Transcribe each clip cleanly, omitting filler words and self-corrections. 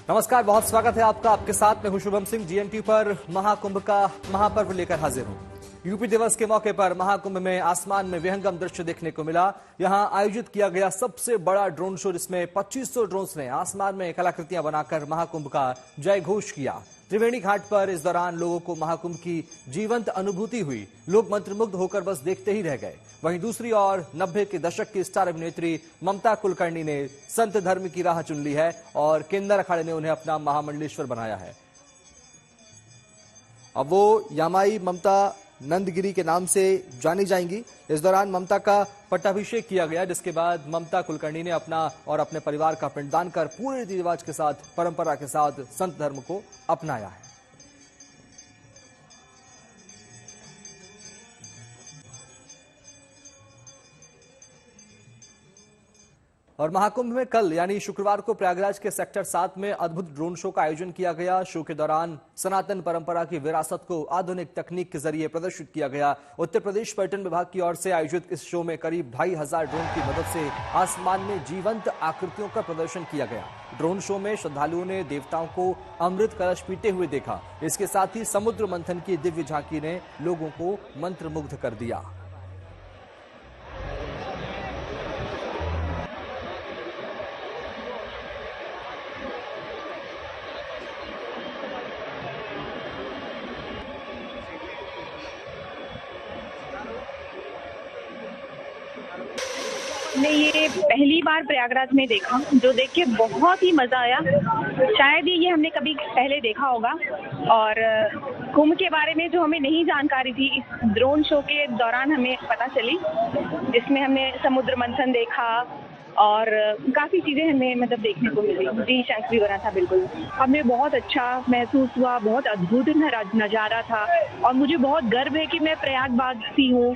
नमस्कार, बहुत स्वागत है आपका। आपके साथ में हूं शुभम सिंह। जीएमटी पर महाकुंभ का महापर्व लेकर हाजिर हूं। यूपी दिवस के मौके पर महाकुंभ में आसमान में विहंगम दृश्य देखने को मिला। यहां आयोजित किया गया सबसे बड़ा ड्रोन शो, जिसमें 2500 ड्रोन्स ने आसमान में कलाकृतियां बनाकर महाकुंभ का जय घोष किया। त्रिवेणी घाट पर इस दौरान लोगों को महाकुंभ की जीवंत अनुभूति हुई। लोग मंत्रमुग्ध होकर बस देखते ही रह गए। वहीं दूसरी ओर 90 के दशक की स्टार अभिनेत्री ममता कुलकर्णी ने संत धर्म की राह चुन ली है और किन्नर अखाड़े ने उन्हें अपना महामंडलेश्वर बनाया है। अब वो यामाई ममता नंदगिरी के नाम से जानी जाएंगी। इस दौरान ममता का पट्टाभिषेक किया गया, जिसके बाद ममता कुलकर्णी ने अपना और अपने परिवार का पिंडदान कर पूरे रीति रिवाज के साथ, परंपरा के साथ संत धर्म को अपनाया है। और महाकुंभ में कल यानी शुक्रवार को प्रयागराज के सेक्टर 7 में अद्भुत ड्रोन शो का आयोजन किया गया। शो के दौरान सनातन परंपरा की विरासत को आधुनिक तकनीक के जरिए प्रदर्शित किया गया। उत्तर प्रदेश पर्यटन विभाग की ओर से आयोजित इस शो में करीब 2500 ड्रोन की मदद से आसमान में जीवंत आकृतियों का प्रदर्शन किया गया। ड्रोन शो में श्रद्धालुओं ने देवताओं को अमृत कलश पीते हुए देखा। इसके साथ ही समुद्र मंथन की दिव्य झांकी ने लोगों को मंत्रमुग्ध कर दिया। ने ये पहली बार प्रयागराज में देखा, जो देख के बहुत ही मजा आया। शायद ही ये हमने कभी पहले देखा होगा। और कुंभ के बारे में जो हमें नहीं जानकारी थी, इस ड्रोन शो के दौरान हमें पता चली, जिसमें हमने समुद्र मंथन देखा और काफ़ी चीज़ें हमें देखने को मिली। जी, शंख भी बना था। बिल्कुल हमें बहुत अच्छा महसूस हुआ, बहुत अद्भुत नज़ारा था और मुझे बहुत गर्व है कि मैं प्रयागवासी हूँ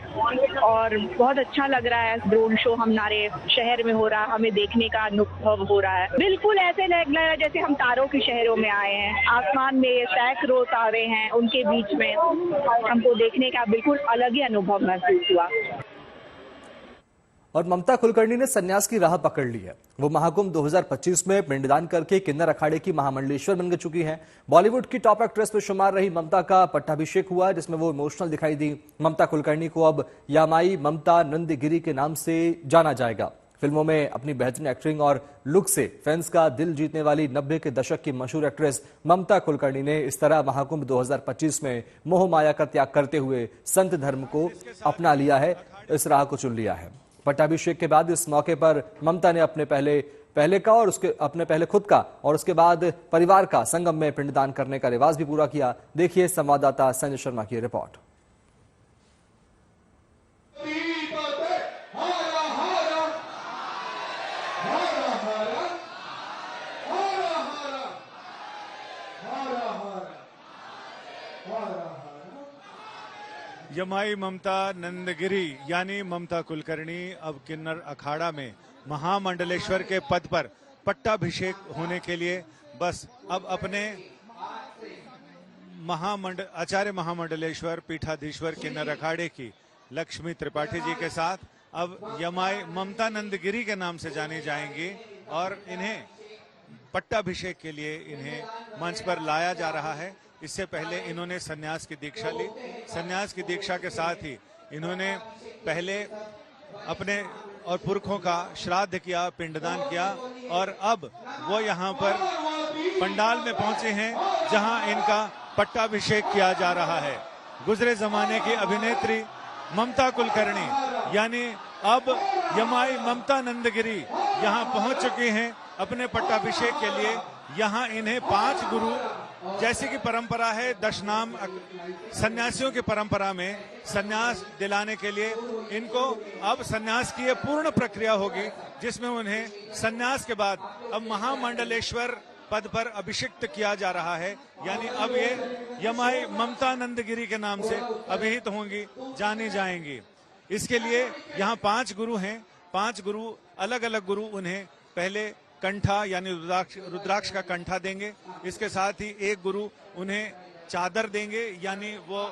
और बहुत अच्छा लग रहा है। ड्रोन शो हमारे शहर में हो रहा, हमें देखने का अनुभव हो रहा है। बिल्कुल ऐसे लग रहा है जैसे हम तारों के शहरों में आए हैं। आसमान में सैकड़ों तारे हैं, उनके बीच में हमको देखने का बिल्कुल अलग ही अनुभव महसूस हुआ। और ममता कुलकर्णी ने संन्यास की राह पकड़ ली है। वो महाकुंभ 2025 में पिंडदान करके किन्नर अखाड़े की महामंडलेश्वर बन चुकी हैं। बॉलीवुड की टॉप एक्ट्रेस में शुमार रही ममता का पट्टाभिषेक हुआ, जिसमें वो इमोशनल दिखाई दी। ममता कुलकर्णी को अब यामाई ममता नंदगिरी के नाम से जाना जाएगा। फिल्मों में अपनी बेहतरीन एक्टिंग और लुक से फैंस का दिल जीतने वाली 90 के दशक की मशहूर एक्ट्रेस ममता कुलकर्णी ने इस तरह महाकुंभ 2025 में मोह माया का त्याग करते हुए संत धर्म को अपना लिया है, इस राह को चुन लिया है। पट्टाभिषेक के बाद इस मौके पर ममता ने अपने पहले का और उसके अपने पहले खुद का और उसके बाद परिवार का संगम में पिंडदान करने का रिवाज भी पूरा किया। देखिए संवाददाता संजय शर्मा की रिपोर्ट। यमाई ममता नंदगिरी यानी ममता कुलकर्णी अब किन्नर अखाड़ा में महामंडलेश्वर के पद पर पट्टाभिषेक होने के लिए बस अब अपने आचार्य महामंडलेश्वर पीठाधीश्वर किन्नर अखाड़े की लक्ष्मी त्रिपाठी जी के साथ अब यमाई ममता नंदगिरी के नाम से जानी जाएंगी और इन्हें पट्टाभिषेक के लिए इन्हें मंच पर लाया जा रहा है। इससे पहले इन्होंने संन्यास की दीक्षा ली। संन्यास की दीक्षा के साथ ही इन्होंने पहले अपने और पुरखों का श्राद्ध किया, पिंडदान किया और अब वो यहाँ पर पंडाल में पहुंचे हैं जहां इनका पट्टाभिषेक किया जा रहा है। गुजरे जमाने की अभिनेत्री ममता कुलकर्णी यानी अब यमाई ममता नंदगिरी यहाँ पहुंच चुकी हैं अपने पट्टाभिषेक के लिए। यहाँ इन्हें 5 गुरु, जैसे कि परंपरा है दशनाम सन्यासियों की परंपरा में, सन्यास दिलाने के लिए इनको अब सन्यास की ये पूर्ण प्रक्रिया होगी, जिसमें उन्हें सन्यास के बाद अब महामंडलेश्वर पद पर अभिषिक्त किया जा रहा है। यानी अब ये यमाई ममता नंदगिरी के नाम से अभिहित होंगी, जानी जाएंगी। इसके लिए यहाँ 5 गुरु हैं। 5 गुरु, अलग अलग गुरु उन्हें पहले कंठा यानी रुद्राक्ष का कंठा देंगे। इसके साथ ही एक गुरु उन्हें चादर देंगे, यानी वो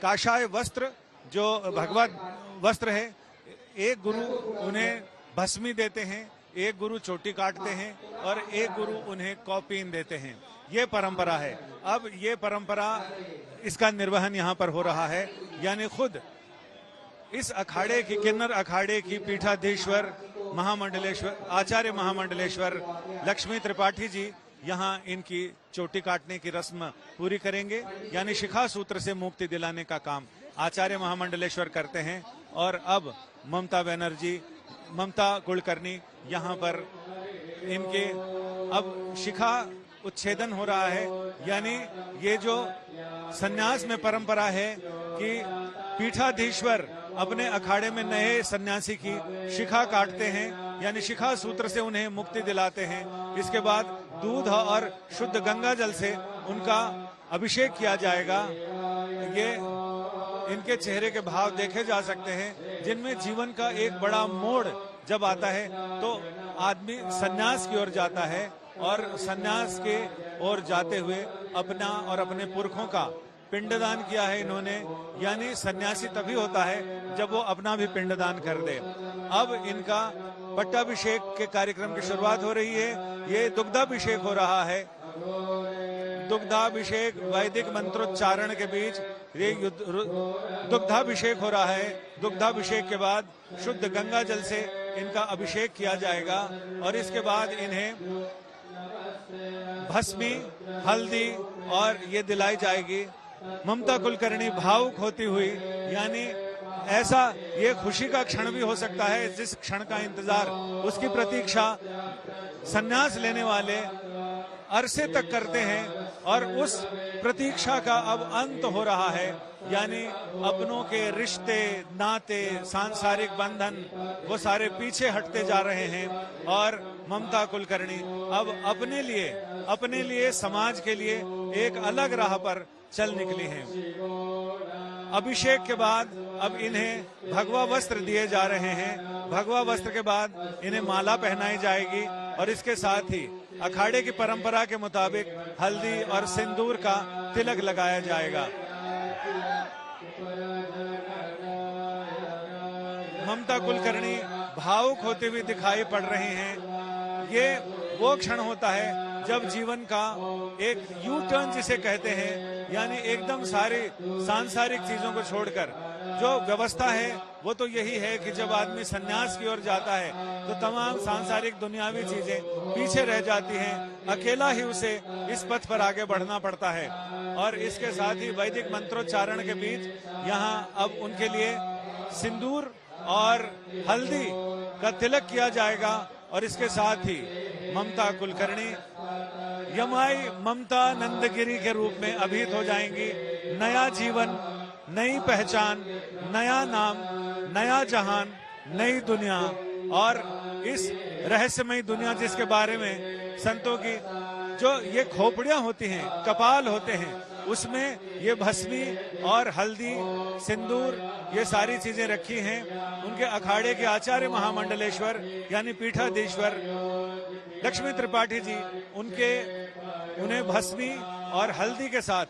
काषाय वस्त्र जो भगवत वस्त्र है। एक गुरु उन्हें भस्मी देते हैं, एक गुरु चोटी काटते हैं, और एक गुरु उन्हें कॉपीन देते हैं। ये परंपरा है। अब ये परंपरा, इसका निर्वहन यहाँ पर हो रहा है, यानी खुद इस अखाड़े की, किन्नर अखाड़े की पीठाधीश्वर महामंडलेश्वर, आचार्य महामंडलेश्वर लक्ष्मी त्रिपाठी जी यहाँ इनकी चोटी काटने की रस्म पूरी करेंगे, यानी शिखा सूत्र से मुक्ति दिलाने का काम आचार्य महामंडलेश्वर करते हैं। और अब ममता कुलकर्णी यहाँ पर इनके अब शिखा उच्छेदन हो रहा है, यानी ये जो सन्यास में परंपरा है कि पीठाधीश्वर अपने अखाड़े में नए सन्यासी की शिखा काटते हैं, यानी शिखा सूत्र से उन्हें मुक्ति दिलाते हैं। इसके बाद दूध और शुद्ध गंगा जल से उनका अभिषेक किया जाएगा। ये इनके चेहरे के भाव देखे जा सकते हैं, जिनमें जीवन का एक बड़ा मोड़ जब आता है तो आदमी सन्यास की ओर जाता है, और सन्यास के ओर जाते हुए अपना और अपने पुरखों का पिंडदान किया है इन्होंने। यानी सन्यासी तभी होता है जब वो अपना भी पिंडदान कर दे। अब इनका पट्टाभिषेक के कार्यक्रम की शुरुआत हो रही है। ये दुग्धाभिषेक हो रहा है। दुग्धाभिषेक वैदिक मंत्रोच्चारण के बीच ये दुग्धाभिषेक हो रहा है। दुग्धाभिषेक के बाद शुद्ध गंगा जल से इनका अभिषेक किया जाएगा, और इसके बाद इन्हें भस्मी, हल्दी और ये दिलाई जाएगी। ममता कुलकर्णी भावुक होती हुई, यानी ऐसा ये खुशी का क्षण भी हो सकता है जिस क्षण का इंतजार, उसकी प्रतीक्षा सन्यास लेने वाले अरसे तक करते हैं, और उस प्रतीक्षा का अब अंत हो रहा है। यानी अपनों के रिश्ते, नाते, सांसारिक बंधन वो सारे पीछे हटते जा रहे हैं, और ममता कुलकर्णी अब अपने लिए समाज के लिए एक अलग राह पर चल निकली हैं। अभिषेक के बाद अब इन्हें भगवा वस्त्र दिए जा रहे हैं। भगवा वस्त्र के बाद इन्हें माला पहनाई जाएगी, और इसके साथ ही अखाड़े की परंपरा के मुताबिक हल्दी और सिंदूर का तिलक लगाया जाएगा। ममता कुलकर्णी भावुक होते हुए दिखाई पड़ रहे हैं। ये वो क्षण होता है जब जीवन का एक यू टर्न जिसे कहते हैं, यानी एकदम सारी सांसारिक चीजों को छोड़कर जो व्यवस्था है वो तो यही है कि जब आदमी सन्यास की ओर जाता है तो तमाम सांसारिक दुनियावी चीजें पीछे रह जाती हैं। अकेला ही उसे इस पथ पर आगे बढ़ना पड़ता है, और इसके साथ ही वैदिक मंत्रोच्चारण के बीच यहाँ अब उनके लिए सिंदूर और हल्दी का तिलक किया जाएगा, और इसके साथ ही ममता कुलकर्णी यमाई ममता नंदगिरी के रूप में अभिहित हो जाएंगी। नया जीवन, नई पहचान, नया नाम, नया जहान, नई दुनिया, और इस रहस्यमय दुनिया जिसके बारे में संतों की जो ये खोपड़ियां होती हैं, कपाल होते हैं, उसमें ये भस्मी और हल्दी, सिंदूर, ये सारी चीजें रखी हैं। उनके अखाड़े के आचार्य महामंडलेश्वर यानी पीठाधीश्वर लक्ष्मी त्रिपाठी जी उन्हें भस्मी और हल्दी के साथ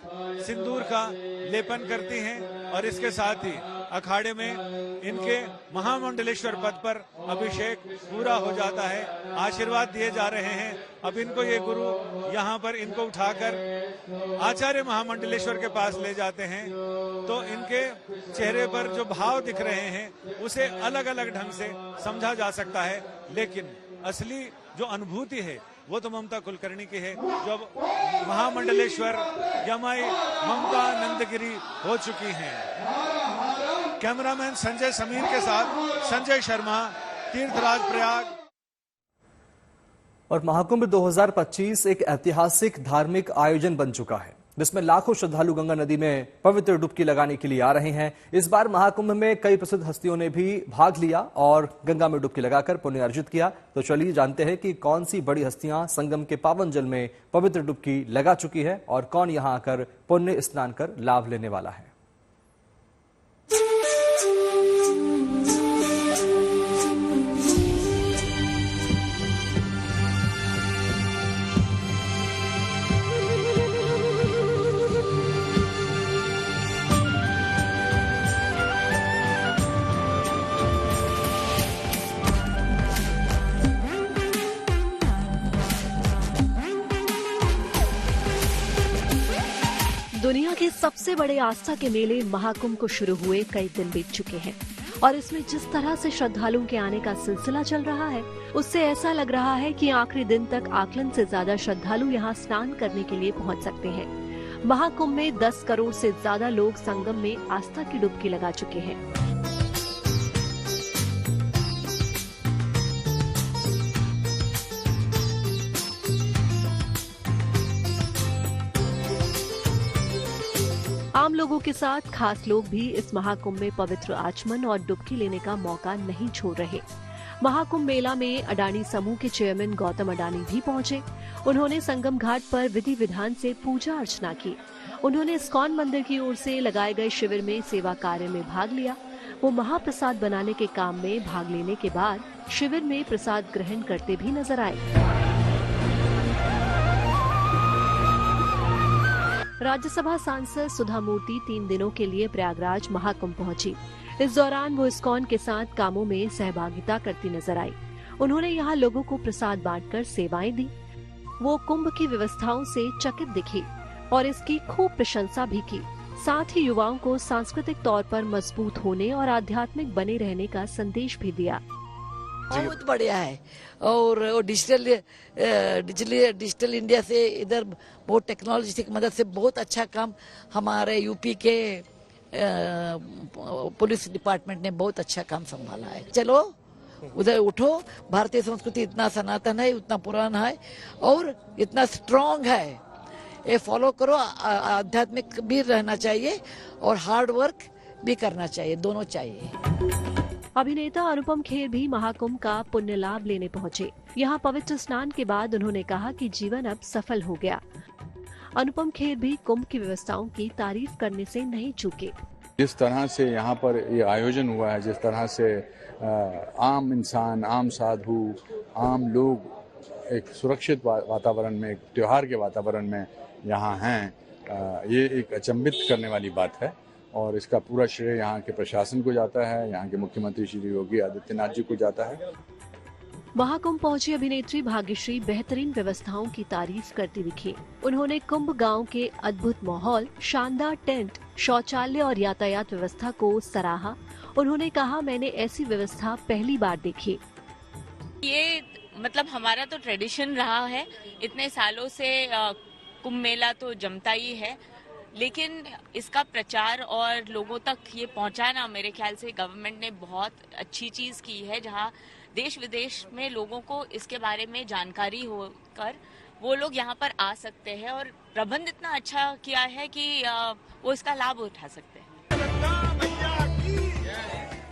सिंदूर का लेपन करती हैं, और इसके साथ ही अखाड़े में इनके महामंडलेश्वर पद पर अभिषेक पूरा हो जाता है। आशीर्वाद दिए जा रहे हैं। अब इनको ये गुरु यहाँ पर इनको उठाकर आचार्य महामंडलेश्वर के पास ले जाते हैं, तो इनके चेहरे पर जो भाव दिख रहे हैं उसे अलग अलग ढंग से समझा जा सकता है, लेकिन असली जो अनुभूति है वो तो ममता कुलकर्णी की है, जो अब महामंडलेश्वर यमाई ममता नंदगिरी हो चुकी हैं। कैमरामैन संजय समीर के साथ संजय शर्मा, तीर्थराज प्रयाग। और महाकुंभ 2025 एक ऐतिहासिक धार्मिक आयोजन बन चुका है, जिसमें लाखों श्रद्धालु गंगा नदी में पवित्र डुबकी लगाने के लिए आ रहे हैं। इस बार महाकुंभ में कई प्रसिद्ध हस्तियों ने भी भाग लिया और गंगा में डुबकी लगाकर पुण्य अर्जित किया। तो चलिए जानते हैं कि कौन सी बड़ी हस्तियां संगम के पावन जल में पवित्र डुबकी लगा चुकी है और कौन यहां आकर पुण्य स्नान कर लाभ लेने वाला है। दुनिया के सबसे बड़े आस्था के मेले महाकुंभ को शुरू हुए कई दिन बीत चुके हैं और इसमें जिस तरह से श्रद्धालुओं के आने का सिलसिला चल रहा है उससे ऐसा लग रहा है कि आखिरी दिन तक आकलन से ज्यादा श्रद्धालु यहाँ स्नान करने के लिए पहुँच सकते हैं। महाकुंभ में 10 करोड़ से ज्यादा लोग संगम में आस्था की डुबकी लगा चुके हैं। आम लोगों के साथ खास लोग भी इस महाकुंभ में पवित्र आचमन और डुबकी लेने का मौका नहीं छोड़ रहे। महाकुंभ मेला में अडानी समूह के चेयरमैन गौतम अडानी भी पहुंचे। उन्होंने संगम घाट पर विधि विधान से पूजा अर्चना की। उन्होंने इस्कॉन मंदिर की ओर से लगाए गए शिविर में सेवा कार्य में भाग लिया। वो महाप्रसाद बनाने के काम में भाग लेने के बाद शिविर में प्रसाद ग्रहण करते भी नजर आए। राज्यसभा सांसद सुधा मूर्ति 3 दिनों के लिए प्रयागराज महाकुंभ पहुंची। इस दौरान वो इस्कॉन के साथ कामों में सहभागिता करती नजर आई। उन्होंने यहाँ लोगों को प्रसाद बांटकर सेवाएं दी। वो कुंभ की व्यवस्थाओं से चकित दिखी और इसकी खूब प्रशंसा भी की। साथ ही युवाओं को सांस्कृतिक तौर पर मजबूत होने और आध्यात्मिक बने रहने का संदेश भी दिया। बहुत बढ़िया है और डिजिटल इंडिया से इधर बहुत टेक्नोलॉजी की मदद से बहुत अच्छा काम हमारे यूपी के पुलिस डिपार्टमेंट ने बहुत अच्छा काम संभाला है। चलो उधर उठो, भारतीय संस्कृति इतना सनातन है, उतना पुराना है और इतना स्ट्रांग है, ये फॉलो करो। आध्यात्मिक भी रहना चाहिए और हार्ड वर्क भी करना चाहिए, दोनों चाहिए। अभिनेता अनुपम खेर भी महाकुंभ का पुण्य लाभ लेने पहुंचे। यहाँ पवित्र स्नान के बाद उन्होंने कहा कि जीवन अब सफल हो गया। अनुपम खेर भी कुंभ की व्यवस्थाओं की तारीफ करने से नहीं चूके। जिस तरह से यहाँ पर ये आयोजन हुआ है, जिस तरह से आम इंसान, आम साधु, आम लोग एक सुरक्षित वातावरण में, एक त्योहार के वातावरण में यहाँ हैं, ये एक अचंभित करने वाली बात है और इसका पूरा श्रेय यहाँ के प्रशासन को जाता है, यहाँ के मुख्यमंत्री श्री योगी आदित्यनाथ जी को जाता है। महाकुंभ पहुंची अभिनेत्री भाग्यश्री बेहतरीन व्यवस्थाओं की तारीफ करती दिखी। उन्होंने कुंभ गांव के अद्भुत माहौल, शानदार टेंट, शौचालय और यातायात व्यवस्था को सराहा। उन्होंने कहा, मैंने ऐसी व्यवस्था पहली बार देखी। ये मतलब हमारा तो ट्रेडिशन रहा है, इतने सालों से कुंभ मेला तो जमता ही है, लेकिन इसका प्रचार और लोगों तक ये पहुंचाना मेरे ख्याल से गवर्नमेंट ने बहुत अच्छी चीज की है, जहां देश विदेश में लोगों को इसके बारे में जानकारी होकर वो लोग यहाँ पर आ सकते हैं और प्रबंध इतना अच्छा किया है कि वो इसका लाभ उठा सकते हैं।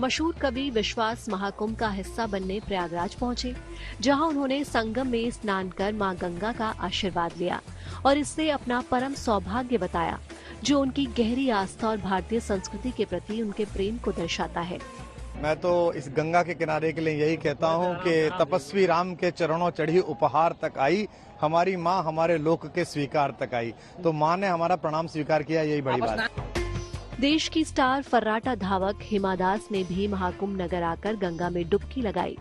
मशहूर कवि विश्वास महाकुंभ का हिस्सा बनने प्रयागराज पहुंचे, जहां उन्होंने संगम में स्नान कर मां गंगा का आशीर्वाद लिया और इससे अपना परम सौभाग्य बताया, जो उनकी गहरी आस्था और भारतीय संस्कृति के प्रति उनके प्रेम को दर्शाता है। मैं तो इस गंगा के किनारे के लिए यही कहता हूँ कि तपस्वी राम के चरणों चढ़ी उपहार तक आई, हमारी माँ हमारे लोक के स्वीकार तक आई। तो माँ ने हमारा प्रणाम स्वीकार किया, यही बड़ी बात है। देश की स्टार फर्राटा धावक हिमा दास ने भी महाकुंभ नगर आकर गंगा में डुबकी लगाई।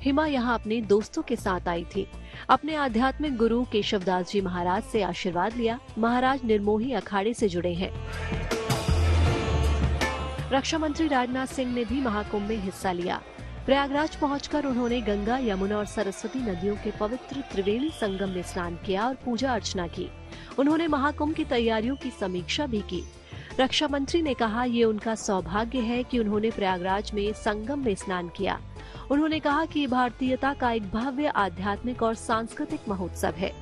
हिमा यहाँ अपने दोस्तों के साथ आई थी। अपने आध्यात्मिक गुरु केशवदास जी महाराज से आशीर्वाद लिया। महाराज निर्मोही अखाड़े से जुड़े हैं। रक्षा मंत्री राजनाथ सिंह ने भी महाकुंभ में हिस्सा लिया। प्रयागराज पहुंचकर उन्होंने गंगा, यमुना और सरस्वती नदियों के पवित्र त्रिवेणी संगम में स्नान किया और पूजा अर्चना की। उन्होंने महाकुंभ की तैयारियों की समीक्षा भी की। रक्षा मंत्री ने कहा, ये उनका सौभाग्य है कि उन्होंने प्रयागराज में संगम में स्नान किया। उन्होंने कहा कि ये भारतीयता का एक भव्य आध्यात्मिक और सांस्कृतिक महोत्सव है।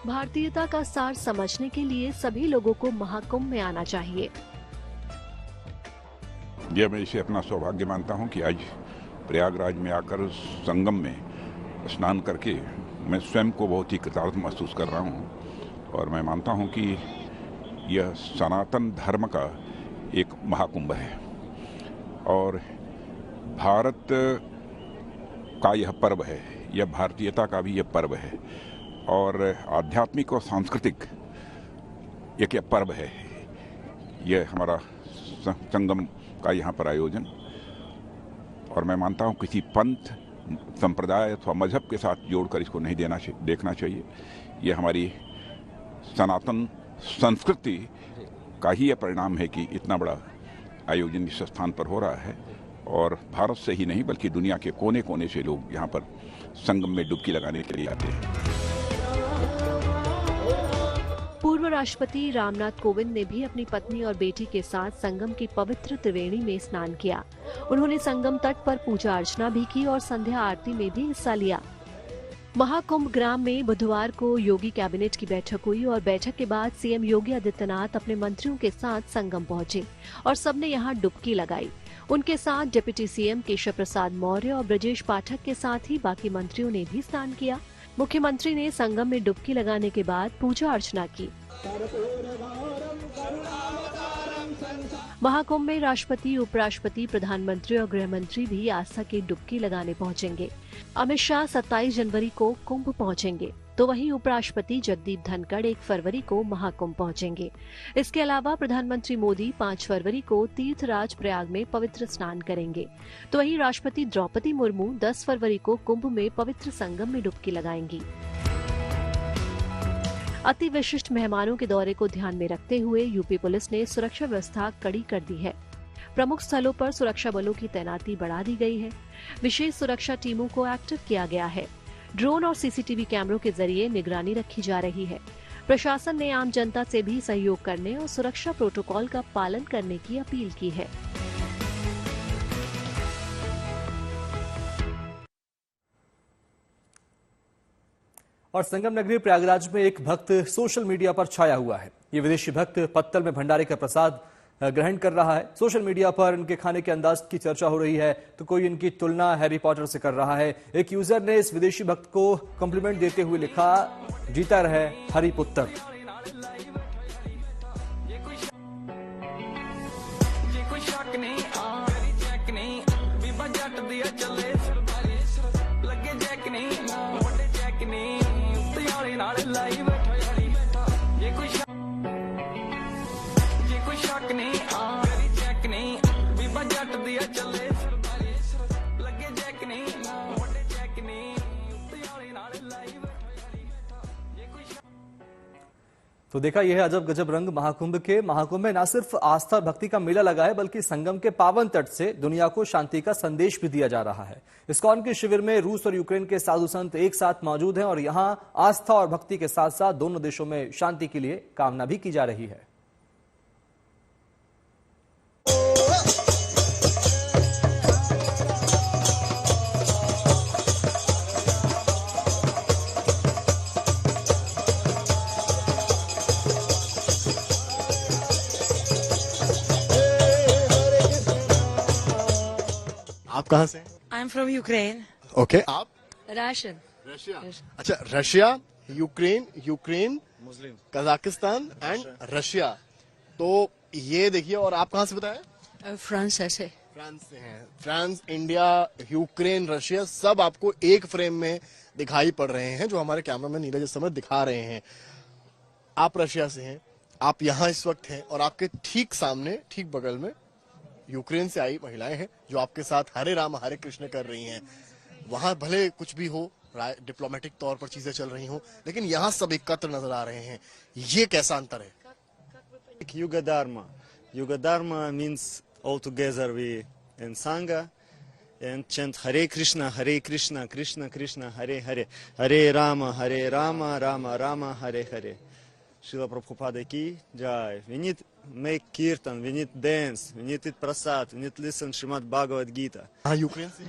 भारतीयता का सार समझने के लिए सभी लोगों को महाकुंभ में आना चाहिए। यह मैं इसे अपना सौभाग्य मानता हूं कि आज प्रयागराज में आकर संगम में स्नान करके मैं स्वयं को बहुत ही कृतार्थ महसूस कर रहा हूं और मैं मानता हूं कि यह सनातन धर्म का एक महाकुंभ है और भारत का यह पर्व है, यह भारतीयता का भी यह पर्व है और आध्यात्मिक और सांस्कृतिक एक यह पर्व है। यह हमारा संगम का यहाँ पर आयोजन और मैं मानता हूँ किसी पंथ, संप्रदाय अथवा मजहब के साथ जोड़कर इसको नहीं देखना चाहिए। यह हमारी सनातन संस्कृति का ही यह परिणाम है कि इतना बड़ा आयोजन इस स्थान पर हो रहा है और भारत से ही नहीं बल्कि दुनिया के कोने कोने से लोग यहाँ पर संगम में डुबकी लगाने के लिए आते हैं। पूर्व राष्ट्रपति रामनाथ कोविंद ने भी अपनी पत्नी और बेटी के साथ संगम की पवित्र त्रिवेणी में स्नान किया। उन्होंने संगम तट पर पूजा अर्चना भी की और संध्या आरती में भी हिस्सा लिया। महाकुंभ ग्राम में बुधवार को योगी कैबिनेट की बैठक हुई और बैठक के बाद सीएम योगी आदित्यनाथ अपने मंत्रियों के साथ संगम पहुंचे और सबने यहां डुबकी लगाई। उनके साथ डिप्टी सीएम केशव प्रसाद मौर्य और ब्रजेश पाठक के साथ ही बाकी मंत्रियों ने भी स्नान किया। मुख्यमंत्री ने संगम में डुबकी लगाने के बाद पूजा अर्चना की। महाकुंभ में राष्ट्रपति, उपराष्ट्रपति, प्रधानमंत्री और गृह मंत्री भी आस्था की डुबकी लगाने पहुंचेंगे। अमित शाह 27 जनवरी को कुंभ पहुंचेंगे, तो वहीं उपराष्ट्रपति जगदीप धनखड़ 1 फरवरी को महाकुंभ पहुंचेंगे। इसके अलावा प्रधानमंत्री मोदी 5 फरवरी को तीर्थराज प्रयाग में पवित्र स्नान करेंगे, तो वहीं राष्ट्रपति द्रौपदी मुर्मू 10 फरवरी को कुंभ में पवित्र संगम में डुबकी लगाएंगी। अति विशिष्ट मेहमानों के दौरे को ध्यान में रखते हुए यूपी पुलिस ने सुरक्षा व्यवस्था कड़ी कर दी है। प्रमुख स्थलों पर सुरक्षा बलों की तैनाती बढ़ा दी गई है। विशेष सुरक्षा टीमों को एक्टिव किया गया है। ड्रोन और सीसीटीवी कैमरों के जरिए निगरानी रखी जा रही है। प्रशासन ने आम जनता से भी सहयोग करने और सुरक्षा प्रोटोकॉल का पालन करने की अपील की है। और संगम नगरी प्रयागराज में एक भक्त सोशल मीडिया पर छाया हुआ है। ये विदेशी भक्त पत्तल में भंडारे का प्रसाद ग्रहण कर रहा है। सोशल मीडिया पर इनके खाने के अंदाज की चर्चा हो रही है, तो कोई इनकी तुलना हैरी पॉटर से कर रहा है। एक यूजर ने इस विदेशी भक्त को कॉम्प्लीमेंट देते हुए लिखा, जीता रहे हरी पुत्र। तो देखा यह है अजब गजब रंग महाकुंभ के। महाकुंभ में न सिर्फ आस्था और भक्ति का मेला लगा है, बल्कि संगम के पावन तट से दुनिया को शांति का संदेश भी दिया जा रहा है। इस्कॉन के शिविर में रूस और यूक्रेन के साधु संत एक साथ मौजूद हैं और यहां आस्था और भक्ति के साथ साथ दोनों देशों में शांति के लिए कामना भी की जा रही है। आप कहाँ से? I am from Ukraine. Okay, आप? रशियन। रशिया। अच्छा, Russia, Ukraine, Muslim, Kazakhstan and Russia. तो ये देखिए, और आप कहाँ से बताया? फ्रांस से। फ्रांस से हैं। फ्रांस, इंडिया, यूक्रेन, रशिया सब आपको एक फ्रेम में दिखाई पड़ रहे हैं, जो हमारे कैमरामैन नीरज इस समय दिखा रहे हैं। आप रशिया से हैं, आप यहाँ इस वक्त हैं और आपके ठीक सामने, ठीक बगल में यूक्रेन से आई महिलाएं हैं जो आपके साथ हरे राम हरे कृष्ण कर रही हैं। वहां भले कुछ भी हो, डिप्लोमेटिक तौर पर चीजें चल रही हो, लेकिन यहाँ सब एकत्र नजर आ रहे हैं। ये कैसा अंतर है? Yuga Dharma. Yuga Dharma means all together we in Sangha and chant Hare Krishna, Krishna Krishna, Hare Hare, Hare Rama, Rama Rama, Hare Hare. Srila Prabhupada ki jai. We need make kirtan, we need dance, we need eat prasad, we need listen Srimad Bhagavad Gita. Ukraine से?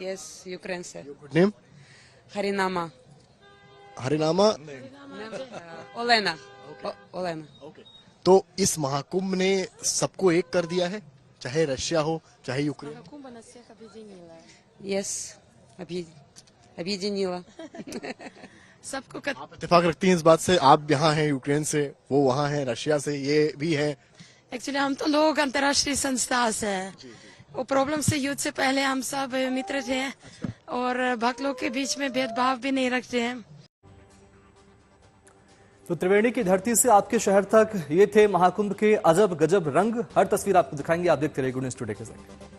Yes, Ukraine से। Good name? Harinama. Harinama? Olena. Olena. तो इस महाकुंभ ने सबको एक कर दिया है, चाहे रशिया हो चाहे यूक्रेन। यस, объединила। सबको आप इत्तेफाक रखती हैं इस बात से? आप यहाँ हैं यूक्रेन से, वो वहाँ हैं रशिया से, ये भी है। एक्चुअली हम तो लोग अंतर्राष्ट्रीय संस्था से हैं। वो प्रॉब्लम से युद्ध से पहले हम सब मित्र थे और भक्त लोग के बीच में भेदभाव भी नहीं रखते हैं। तो त्रिवेणी की धरती से आपके शहर तक ये थे महाकुंभ के अजब गजब रंग। हर तस्वीर आपको दिखाएंगे। आप देखते रहिए गुड न्यूज़ टुडे के साथ।